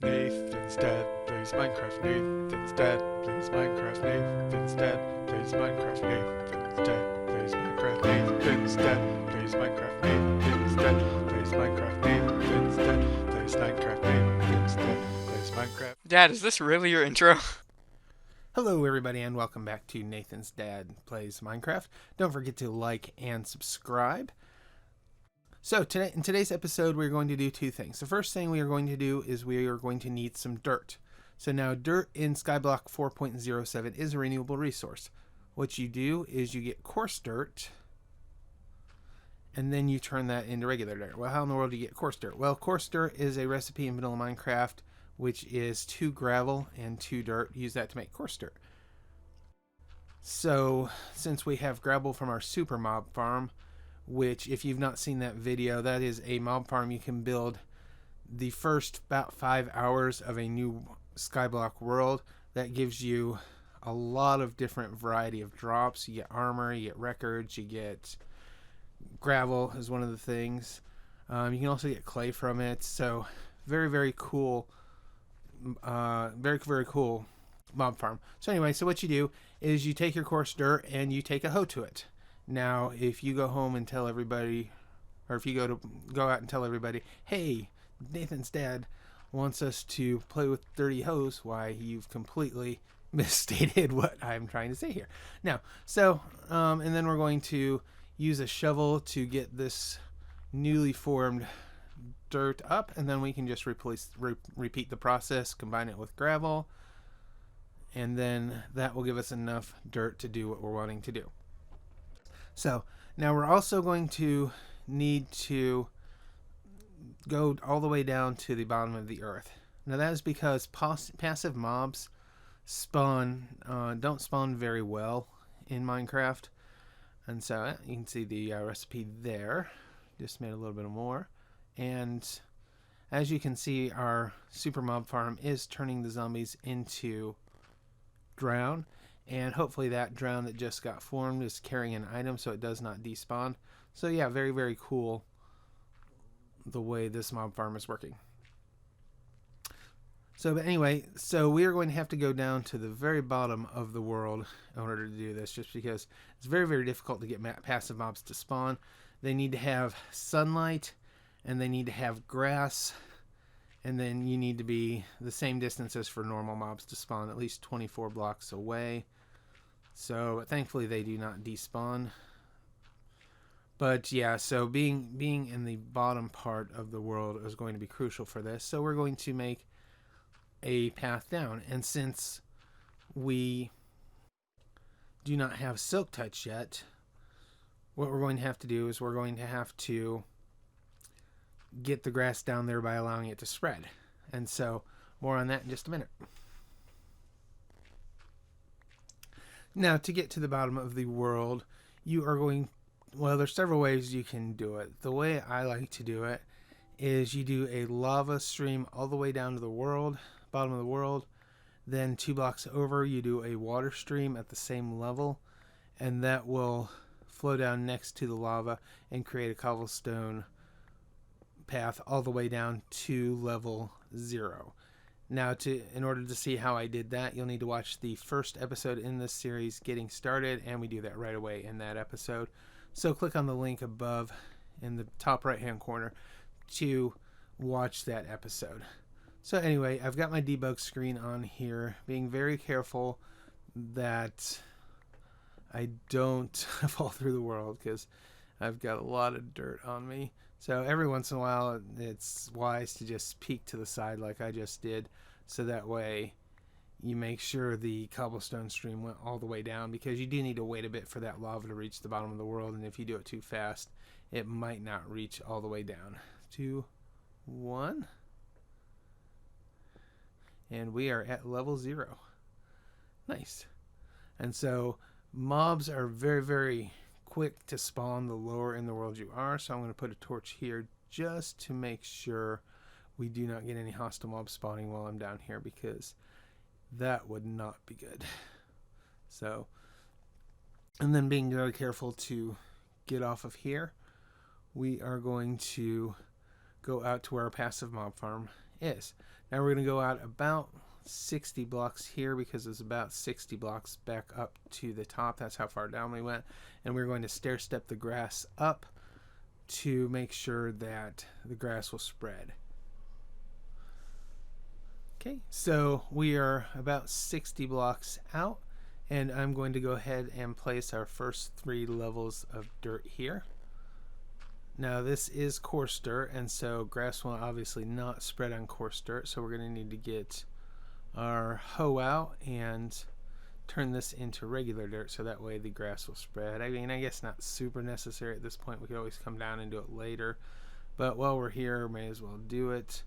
Nathan's dad plays Minecraft. Nathan's dad plays Minecraft. Nathan's dad plays Minecraft. Nathan's dad plays Minecraft. Nathan's dad plays Minecraft. Nathan's dad plays Minecraft. Nathan's dad plays Minecraft. Nathan's dad plays Minecraft. Dad, is this really your intro? Hello, everybody, and welcome back to Nathan's Dad Plays Minecraft. Don't forget to like and subscribe. So, in today's episode, we're going to do two things. The first thing we are going to do is we are going to need some dirt. So now, dirt in Skyblock 4.07 is a renewable resource. What you do is you get coarse dirt, and then you turn that into regular dirt. Well, how in the world do you get coarse dirt? Well, coarse dirt is a recipe in vanilla Minecraft, which is 2 gravel and 2 dirt. Use that to make coarse dirt. So, since we have gravel from our super mob farm, which, if you've not seen that video, that is a mob farm you can build the first about 5 hours of a new Skyblock world. That gives you a lot of different variety of drops. You get armor, you get records, you get gravel is one of the things. You can also get clay from it. So, very, very cool. Very, very cool mob farm. So anyway, so what you do is you take your coarse dirt and you take a hoe to it. Now, if you go home and tell everybody, or if you go out and tell everybody, hey, Nathan's dad wants us to play with dirty hoes, why, you've completely misstated what I'm trying to say here. Now, so, and then we're going to use a shovel to get this newly formed dirt up, and then we can just repeat the process, combine it with gravel, and then that will give us enough dirt to do what we're wanting to do. So now we're also going to need to go all the way down to the bottom of the earth. Now that is because passive mobs don't spawn very well in Minecraft, and so you can see the recipe there. Just made a little bit more. And as you can see, our super mob farm is turning the zombies into drown, and hopefully that drown that just got formed is carrying an item so it does not despawn. So yeah, very, very cool the way this mob farm is working. So but anyway, so we are going to have to go down to the very bottom of the world in order to do this, just because it's very, very difficult to get passive mobs to spawn. They need to have sunlight, and they need to have grass, and then you need to be the same distance as for normal mobs to spawn, at least 24 blocks away. So thankfully they do not despawn. But yeah, so being in the bottom part of the world is going to be crucial for this. So we're going to make a path down, and since we do not have silk touch yet, what we're going to have to do is we're going to have to get the grass down there by allowing it to spread. And so more on that in just a minute. Now, to get to the bottom of the world, you are going, well, there's several ways you can do it. The way I like to do it is you do a lava stream all the way down to the world, bottom of the world. Then 2 blocks over, you do a water stream at the same level, and that will flow down next to the lava and create a cobblestone path all the way down to level 0. Now, in order to see how I did that, you'll need to watch the first episode in this series, Getting Started, and we do that right away in that episode. So click on the link above in the top right hand corner to watch that episode. So anyway, I've got my debug screen on here, being very careful that I don't fall through the world, because I've got a lot of dirt on me. So every once in a while, it's wise to just peek to the side like I just did, so that way you make sure the cobblestone stream went all the way down, because you do need to wait a bit for that lava to reach the bottom of the world, and if you do it too fast, it might not reach all the way down. 2, 1, and we are at level 0. Nice. And so mobs are very, very quick to spawn the lower in the world you are, so I'm going to put a torch here just to make sure we do not get any hostile mobs spawning while I'm down here, because that would not be good. So, and then being very careful to get off of here, we are going to go out to where our passive mob farm is. Now we're going to go out about 60 blocks here because it's about 60 blocks back up to the top. That's how far down we went. And we're going to stair step the grass up to make sure that the grass will spread. Okay, so we are about 60 blocks out, and I'm going to go ahead and place our first 3 levels of dirt here. Now this is coarse dirt, and so grass will obviously not spread on coarse dirt, so we're going to need to get our hoe out and turn this into regular dirt so that way the grass will spread. I mean, I guess not super necessary at this point. We could always come down and do it later, but while we're here, may as well do it.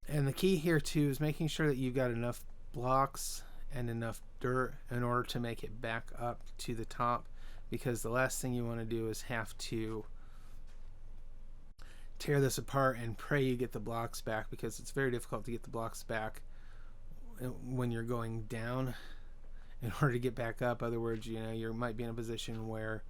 And the key here too is making sure that you've got enough blocks and enough dirt in order to make it back up to the top, because the last thing you want to do is have to tear this apart and pray you get the blocks back, because it's very difficult to get the blocks back when you're going down in order to get back up. Other words, you know, you might be in a position where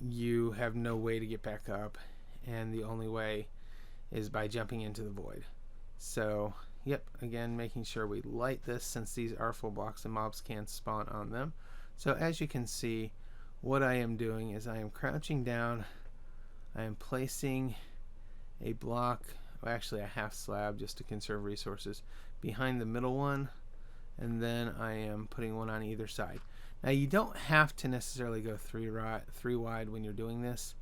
you have no way to get back up, and the only way is by jumping into the void. So yep, again, making sure we light this since these are full blocks and mobs can spawn on them. So as you can see, what I am doing is I am crouching down, I am placing a block, well, actually a half slab just to conserve resources, behind the middle one, and then I am putting one on either side. Now you don't have to necessarily go three wide when you're doing this.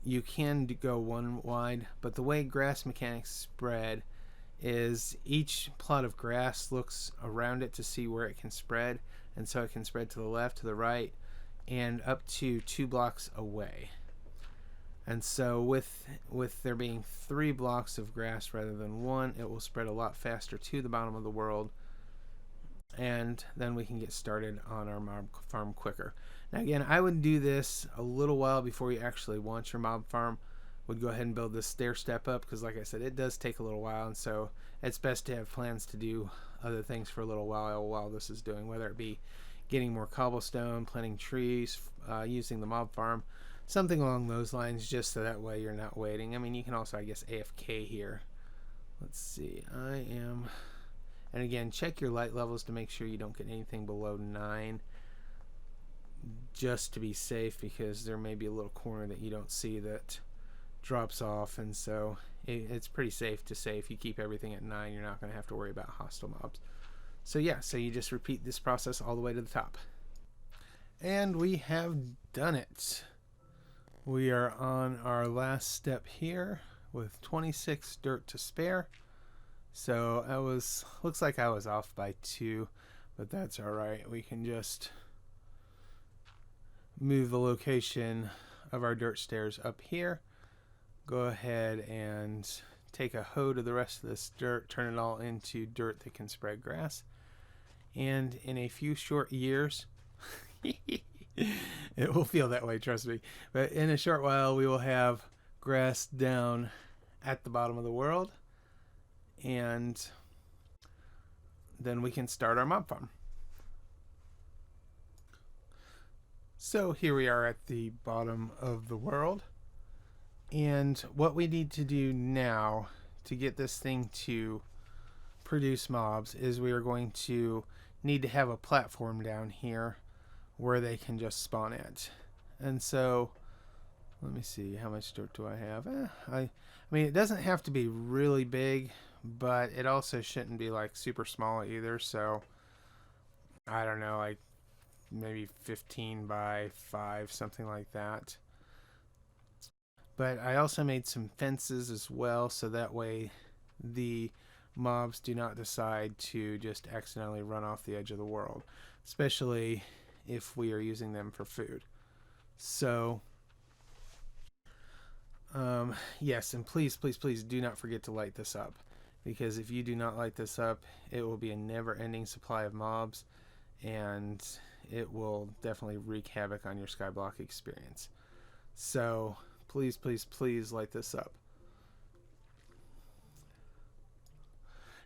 You can go 1 wide, but the way grass mechanics spread is each plot of grass looks around it to see where it can spread, and so it can spread to the left, to the right, and up to 2 blocks away. And so with there being 3 blocks of grass rather than 1, it will spread a lot faster to the bottom of the world, and then we can get started on our mob farm quicker. Now again, I would do this a little while before you actually launch your mob farm. Would go ahead and build this stair step up, because like I said, it does take a little while, and so it's best to have plans to do other things for a little while this is doing, whether it be getting more cobblestone, planting trees, using the mob farm, something along those lines, just so that way you're not waiting. I mean, you can also, I guess, AFK here. Let's see, I am, and again, check your light levels to make sure you don't get anything below 9, just to be safe, because there may be a little corner that you don't see that drops off, and so it's pretty safe to say if you keep everything at 9, you're not going to have to worry about hostile mobs. So yeah, so you just repeat this process all the way to the top. And we have done it. We are on our last step here with 26 dirt to spare. So I looks like I was off by 2, but that's alright. We can just move the location of our dirt stairs up here. Go ahead and take a hoe to the rest of this dirt, turn it all into dirt that can spread grass, and in a few short years it will feel that way, trust me, but in a short while we will have grass down at the bottom of the world, and then we can start our mob farm. So here we are at the bottom of the world. And what we need to do now to get this thing to produce mobs is we are going to need to have a platform down here where they can just spawn at. And so let me see, how much dirt do I have? I mean, it doesn't have to be really big, but it also shouldn't be like super small either. So I don't know, like maybe 15 by 5, something like that. But I also made some fences as well, so that way the mobs do not decide to just accidentally run off the edge of the world, especially if we are using them for food. So yes, and please do not forget to light this up, because if you do not light this up, it will be a never-ending supply of mobs, and it will definitely wreak havoc on your Skyblock experience. So please light this up.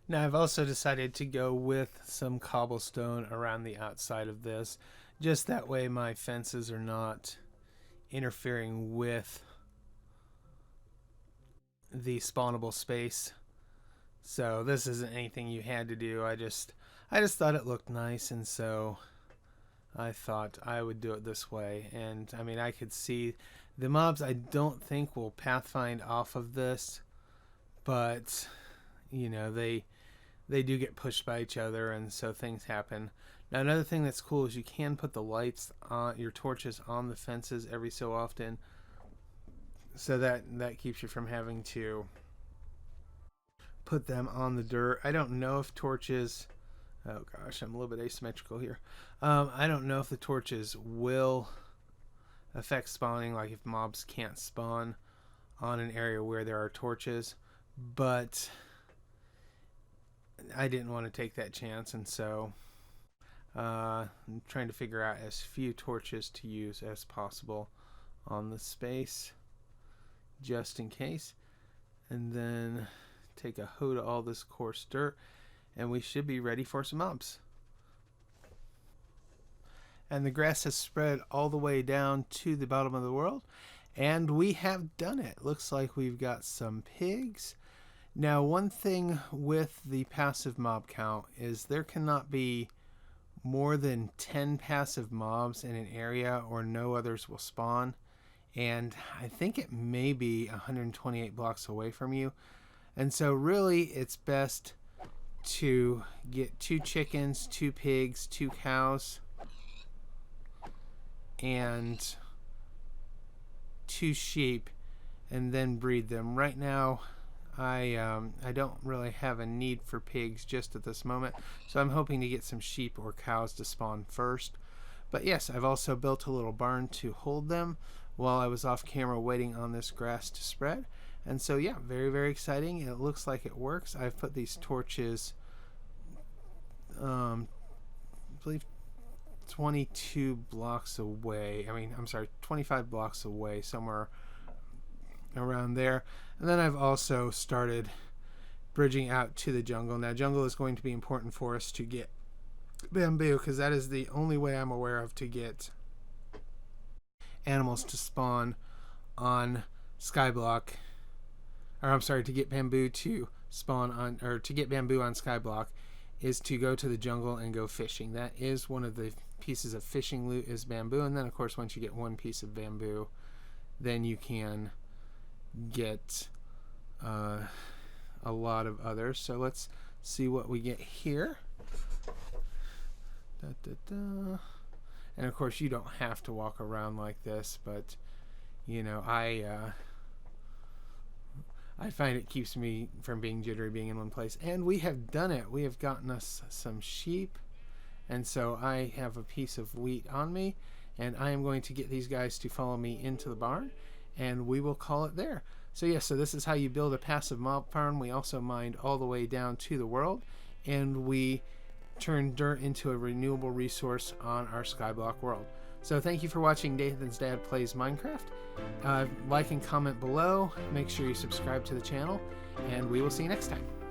Now I've also decided to go with some cobblestone around the outside of this, just that way my fences are not interfering with the spawnable space. So this isn't anything you had to do. I just thought it looked nice, and so I thought I would do it this way. And I mean, I could see the mobs I don't think will pathfind off of this, but you know, they do get pushed by each other, and so things happen. Now another thing that's cool is you can put the lights on your torches on the fences every so often, so that keeps you from having to put them on the dirt. I don't know if torches, oh gosh, I'm a little bit asymmetrical here. I don't know if the torches will affect spawning, like if mobs can't spawn on an area where there are torches, but I didn't want to take that chance, and so I'm trying to figure out as few torches to use as possible on the space, just in case. And then take a hoe to all this coarse dirt, and we should be ready for some mobs. And the grass has spread all the way down to the bottom of the world, and we have done it. Looks like we've got some pigs. Now, one thing with the passive mob count is there cannot be more than 10 passive mobs in an area or no others will spawn. And I think it may be 128 blocks away from you. And so really it's best to get 2 chickens, 2 pigs, 2 cows, and 2 sheep, and then breed them. Right now I don't really have a need for pigs just at this moment, so I'm hoping to get some sheep or cows to spawn first. But yes, I've also built a little barn to hold them while I was off camera waiting on this grass to spread. And so yeah, very, very exciting. It looks like it works. I've put these torches, I believe 22 blocks away. I'm sorry, 25 blocks away, somewhere around there. And then I've also started bridging out to the jungle. Now, jungle is going to be important for us to get bamboo, because that is the only way I'm aware of to get animals to spawn on Skyblock. Or I'm sorry, to get bamboo to spawn on, or to get bamboo on Skyblock, is to go to the jungle and go fishing. That is one of the pieces of fishing loot, is bamboo. And then of course once you get one piece of bamboo, then you can get a lot of others. So let's see what we get here. And of course you don't have to walk around like this, but you know, I find it keeps me from being jittery being in one place. And we have done it. We have gotten us some sheep, and so I have a piece of wheat on me, and I am going to get these guys to follow me into the barn, and we will call it there. So yeah, so this is how you build a passive mob farm. We also mined all the way down to the world, and we turn dirt into a renewable resource on our Skyblock world. So thank you for watching Nathan's Dad Plays Minecraft. Like and comment below. Make sure you subscribe to the channel, and we will see you next time.